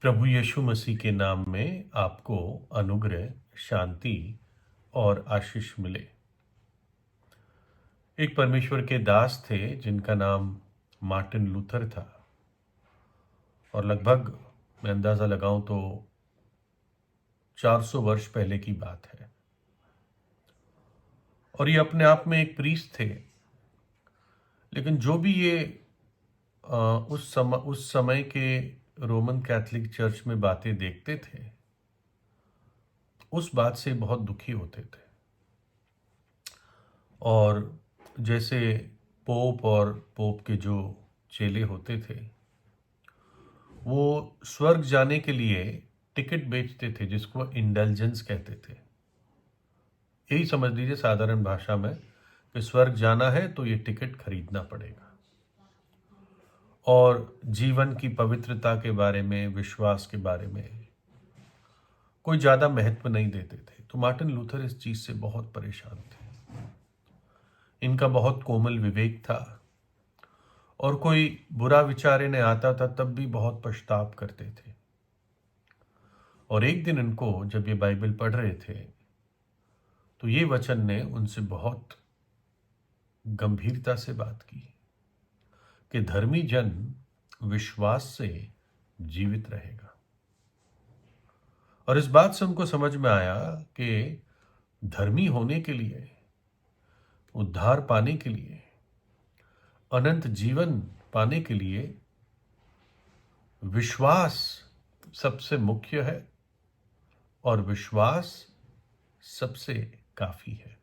प्रभु यीशु मसीह के नाम में आपको अनुग्रह, शांति और आशीष मिले। एक परमेश्वर के दास थे जिनका नाम मार्टिन लूथर था और लगभग मैं अंदाज़ा लगाऊं तो 400 वर्ष पहले की बात है। और ये अपने आप में एक प्रीस्ट थे, लेकिन जो भी ये उस समय के रोमन कैथोलिक चर्च में बातें देखते थे, उस बात से बहुत दुखी होते थे। और जैसे पोप और पोप के जो चेले होते थे, वो स्वर्ग जाने के लिए टिकट बेचते थे, जिसको इंडल्जेंस कहते थे। यही समझ लीजिए साधारण भाषा में कि स्वर्ग जाना है तो ये टिकट खरीदना पड़ेगा। और जीवन की पवित्रता के बारे में, विश्वास के बारे में कोई ज़्यादा महत्व नहीं देते थे। तो मार्टिन लूथर इस चीज़ से बहुत परेशान थे। इनका बहुत कोमल विवेक था और कोई बुरा विचार इन्हें आता था तब भी बहुत पछताव करते थे। और एक दिन इनको जब ये बाइबल पढ़ रहे थे तो ये वचन ने उनसे बहुत गंभीरता से बात की कि धर्मी जन विश्वास से जीवित रहेगा। और इस बात से उनको समझ में आया कि धर्मी होने के लिए, उद्धार पाने के लिए, अनंत जीवन पाने के लिए विश्वास सबसे मुख्य है और विश्वास सबसे काफी है।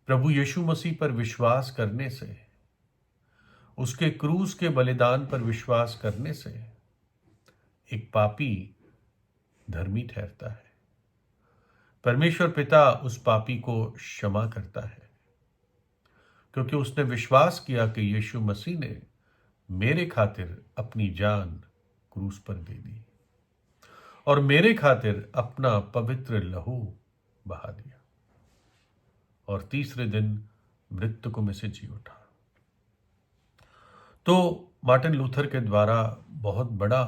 प्रभु यीशु मसीह पर विश्वास करने से, उसके क्रूस के बलिदान पर विश्वास करने से एक पापी धर्मी ठहरता है। परमेश्वर पिता उस पापी को क्षमा करता है, क्योंकि उसने विश्वास किया कि यीशु मसीह ने मेरे खातिर अपनी जान क्रूस पर दे दी और मेरे खातिर अपना पवित्र लहू बहा दिया और तीसरे दिन मृत्यु में से जी उठा। तो मार्टिन लूथर के द्वारा बहुत बड़ा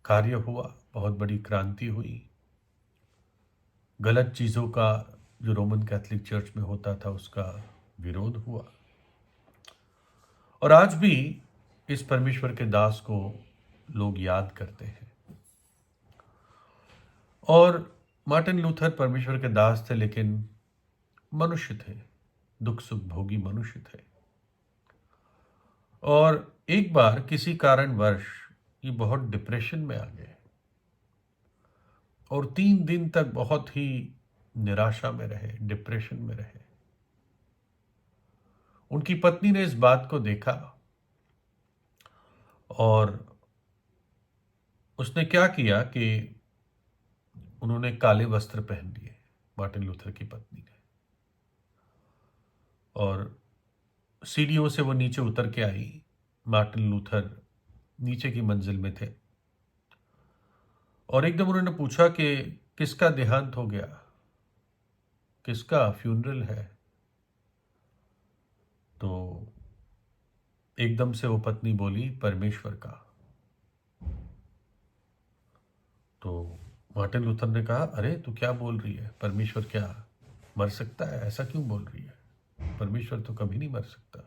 कार्य हुआ, बहुत बड़ी क्रांति हुई। गलत चीज़ों का जो रोमन कैथोलिक चर्च में होता था उसका विरोध हुआ। और आज भी इस परमेश्वर के दास को लोग याद करते हैं। और मार्टिन लूथर परमेश्वर के दास थे, लेकिन मनुष्य थे, दुख सुख भोगी मनुष्य थे। और एक बार किसी कारणवश ये बहुत डिप्रेशन में आ गए और 3 दिन तक बहुत ही निराशा में रहे, डिप्रेशन में रहे। उनकी पत्नी ने इस बात को देखा और उसने क्या किया कि उन्होंने काले वस्त्र पहन लिए, मार्टिन लूथर की पत्नी ने, और सीढ़ियों से वो नीचे उतर के आई। मार्टिन लूथर नीचे की मंजिल में थे और एकदम उन्होंने पूछा कि किसका देहांत हो गया, किसका फ्यूनरल है। तो एकदम से वो पत्नी बोली, परमेश्वर का। तो मार्टिन लूथर ने कहा, अरे तू क्या बोल रही है, परमेश्वर क्या मर सकता है? ऐसा क्यों बोल रही है? परमेश्वर तो कभी नहीं मर सकता।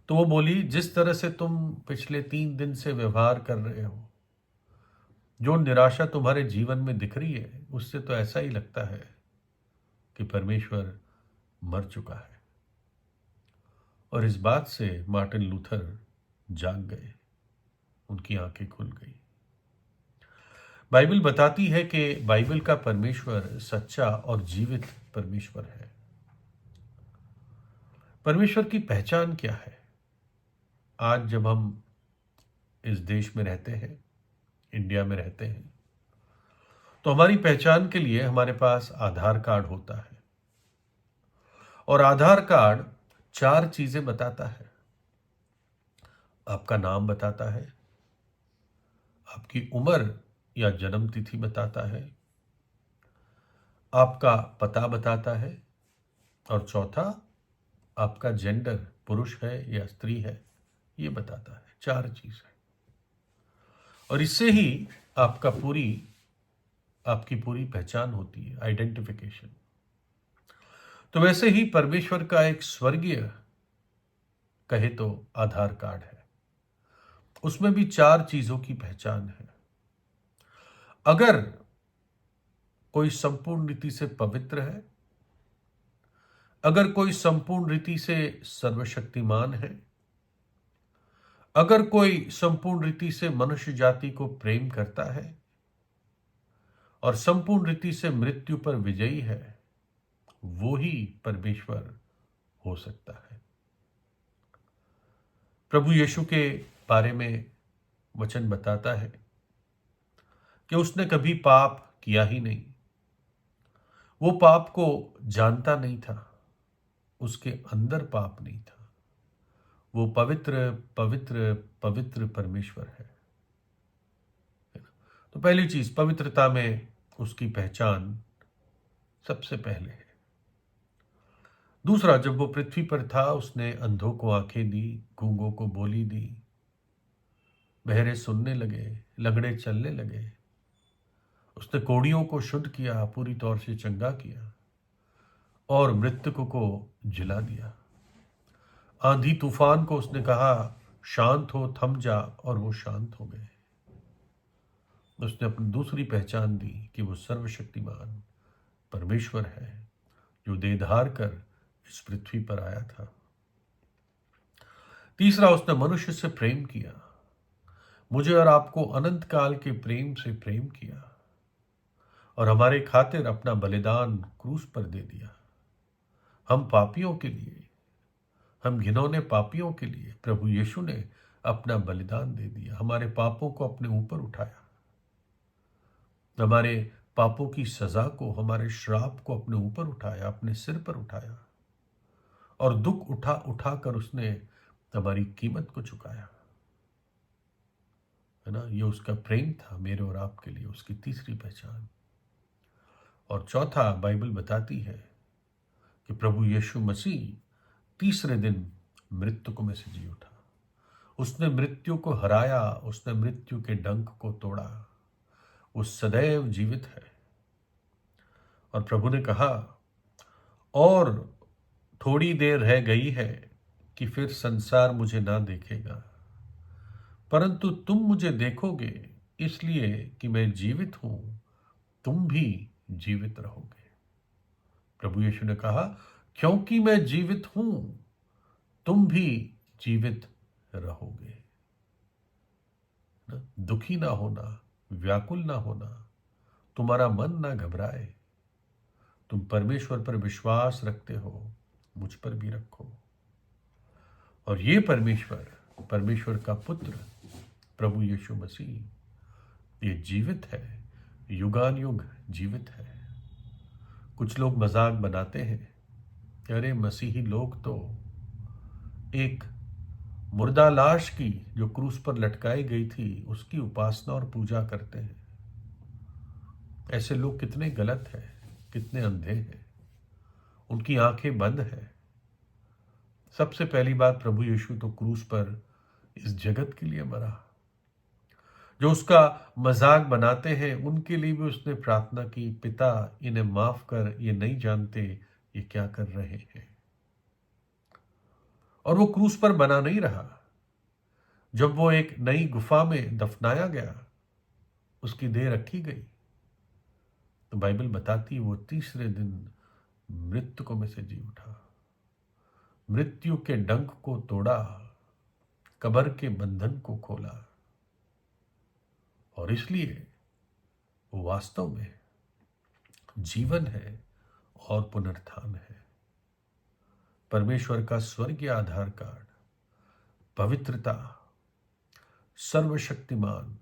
तो वो बोली, जिस तरह से तुम पिछले 3 दिन से व्यवहार कर रहे हो, जो निराशा तुम्हारे जीवन में दिख रही है, उससे तो ऐसा ही लगता है कि परमेश्वर मर चुका है। और इस बात से मार्टिन लूथर जाग गए, उनकी आंखें खुल गई। बाइबल बताती है कि बाइबल का परमेश्वर सच्चा और जीवित परमेश्वर है। परमेश्वर की पहचान क्या है? आज जब हम इस देश में रहते हैं, इंडिया में रहते हैं, तो हमारी पहचान के लिए हमारे पास आधार कार्ड होता है। और आधार कार्ड 4 चीजें बताता है। आपका नाम बताता है, आपकी उम्र या जन्म तिथि बताता है, आपका पता बताता है, और चौथा आपका जेंडर, पुरुष है या स्त्री है, ये बताता है। 4 चीज है। और इससे ही आपकी पूरी पहचान होती है, आइडेंटिफिकेशन। तो वैसे ही परमेश्वर का एक स्वर्गीय कहे तो आधार कार्ड है, उसमें भी 4 चीजों की पहचान है। अगर कोई संपूर्ण रीति से पवित्र है, अगर कोई संपूर्ण रीति से सर्वशक्तिमान है, अगर कोई संपूर्ण रीति से मनुष्य जाति को प्रेम करता है और संपूर्ण रीति से मृत्यु पर विजयी है, वो ही परमेश्वर हो सकता है। प्रभु यीशु के बारे में वचन बताता है कि उसने कभी पाप किया ही नहीं, वो पाप को जानता नहीं था, उसके अंदर पाप नहीं था। वो पवित्र पवित्र पवित्र परमेश्वर है। तो पहली चीज, पवित्रता में उसकी पहचान सबसे पहले है। दूसरा, जब वो पृथ्वी पर था उसने अंधों को आंखें दी, गूंगों को बोली दी, बहरे सुनने लगे, लंगड़े चलने लगे। उसने कोढ़ियों को शुद्ध किया, पूरी तौर से चंगा किया और मृतकों को जिला दिया। आंधी तूफान को उसने कहा शांत हो, थम जा, और वो शांत हो गए। उसने अपनी दूसरी पहचान दी कि वो सर्वशक्तिमान परमेश्वर है जो देहधार कर इस पृथ्वी पर आया था। तीसरा, उसने मनुष्य से प्रेम किया, मुझे और आपको अनंत काल के प्रेम से प्रेम किया और हमारे खातिर अपना बलिदान क्रूस पर दे दिया। हम पापियों के लिए, हम घिनौने पापियों के लिए प्रभु यीशु ने अपना बलिदान दे दिया। हमारे पापों को अपने ऊपर उठाया, हमारे पापों की सजा को, हमारे श्राप को अपने ऊपर उठाया, अपने सिर पर उठाया और दुख उठा उठा कर उसने हमारी कीमत को चुकाया, है ना। ये उसका प्रेम था मेरे और आपके लिए, उसकी तीसरी पहचान। और चौथा, बाइबल बताती है कि प्रभु यीशु मसीह तीसरे दिन मृतकों में से जी उठा। उसने मृत्यु को हराया, उसने मृत्यु के डंक को तोड़ा, वो सदैव जीवित है। और प्रभु ने कहा, और थोड़ी देर रह गई है कि फिर संसार मुझे ना देखेगा, परंतु तुम मुझे देखोगे, इसलिए कि मैं जीवित हूं, तुम भी जीवित रहोगे। प्रभु यीशु ने कहा, क्योंकि मैं जीवित हूं, तुम भी जीवित रहोगे। दुखी ना होना, व्याकुल ना होना, तुम्हारा मन ना घबराए। तुम परमेश्वर पर विश्वास रखते हो, मुझ पर भी रखो। और ये परमेश्वर का पुत्र प्रभु यीशु मसीह, ये जीवित है, युगान युग जीवित है। कुछ लोग मजाक बनाते हैं कि अरे मसीही लोग तो एक मुर्दा लाश की जो क्रूस पर लटकाई गई थी उसकी उपासना और पूजा करते हैं। ऐसे लोग कितने गलत हैं, कितने अंधे हैं, उनकी आंखें बंद हैं। सबसे पहली बात, प्रभु यीशु तो क्रूस पर इस जगत के लिए मरा। जो उसका मजाक बनाते हैं उनके लिए भी उसने प्रार्थना की, पिता इन्हें माफ कर, ये नहीं जानते ये क्या कर रहे हैं। और वो क्रूस पर बना नहीं रहा। जब वो एक नई गुफा में दफनाया गया, उसकी देह रखी गई, तो बाइबल बताती है वो तीसरे दिन मृतकों में से जी उठा। मृत्यु के डंक को तोड़ा, कब्र के बंधन को खोला, और इसलिए वो वास्तव में जीवन है और पुनरुत्थान है। परमेश्वर का स्वर्गीय आधार कार्ड, पवित्रता, सर्वशक्तिमान,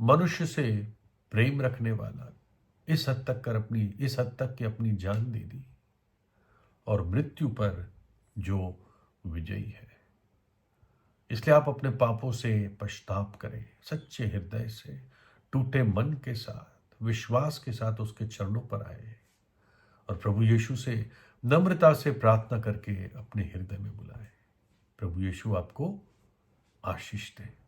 मनुष्य से प्रेम रखने वाला, इस हद तक की अपनी जान दे दी, और मृत्यु पर जो विजयी है। इसलिए आप अपने पापों से पश्चाताप करें, सच्चे हृदय से, टूटे मन के साथ, विश्वास के साथ उसके चरणों पर आए और प्रभु यीशु से नम्रता से प्रार्थना करके अपने हृदय में बुलाए। प्रभु यीशु आपको आशीष दे।